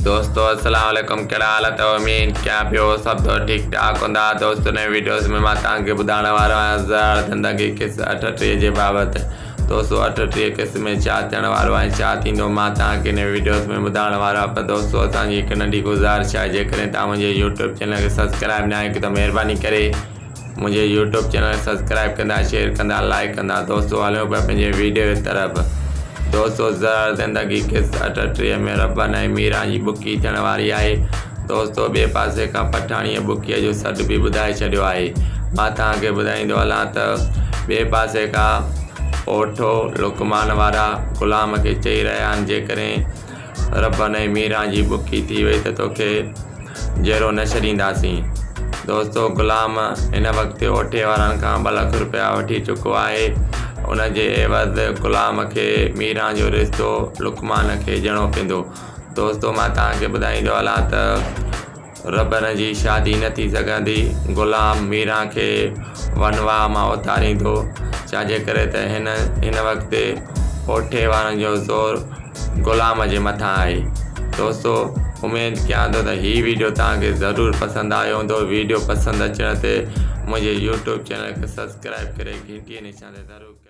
दोस्तों अस्सलाम वालेकुम, कहिड़ा हाल अथव? उम्मीद कयां पियो सभु तो ठीक ठाक हूंदा। दोस्तों नए वीडियोस में मां तव्हांखे ॿुधाइण वारो आहियां ज़र ज़िंदगी किस 38 जे बाबति। दोस्तों 38 किस में छा थियण वारो आहे, छा थींदो, मां तव्हांखे इन वीडियोस में ॿुधाइण वारो आहियां। पर दोस्तों असांजी हिकु नंढी गुज़ारिश आहे, जेकॾहिं तव्हां मुंहिंजे यूट्यूब चैनल खे सब्सक्राइब न आहे त महिरबानी करे मुंहिंजे यूट्यूब चैनल खे सब्सक्राइब कंदा, शेयर कंदा, लाइक कंदा। दोस्तों हलियो पिया पंहिंजे वीडियो की तरफ़। दोस्तों ज़र ज़िंदगी किस 38 में रबन ऐं मीरा जी बुकी थियण वारी आहे। दोस्तों ॿिए पासे खां पठाणीअ बुकीअ जो सॾु बि ॿुधाए छॾियो आहे। मां तव्हांखे ॿुधाईंदो हलां त ॿिए पासे खां ओठो लुकमान वारा ग़ुलाम खे चई रहिया आहिनि, जेकॾहिं रबन ऐं मीरा जी बुकी थी वई त तोखे जहिड़ो न छॾींदासीं। दोस्तों ग़ुलाम हिन वक़्तु ओठे वारनि खां 2 लख रुपया वठी चुको आहे। उनजे एवज़ ग़ुलाम खे मीरा जो रिश्तो लुकमान खे ॾियणो पवंदो। दोस्तों मां तव्हांखे ॿुधाईंदो हलां त रबन जी शादी न थी सघंदी। ग़ुलाम मीरा खे वनवा मां उतारींदो, छाजे करे त हिन वक़्तु ओठे वारनि जो ज़ोर ग़ुलाम जे मथां आहे। दोस्तों उमेद कयां थो त हीअ वीडियो तव्हांखे ज़रूरु पसंदि आयो हूंदो। वीडियो पसंदि अचण ते मुंहिंजे यूट्यूब चैनल खे सब्सक्राइब करे घंटीअ निशान ते ज़रूरु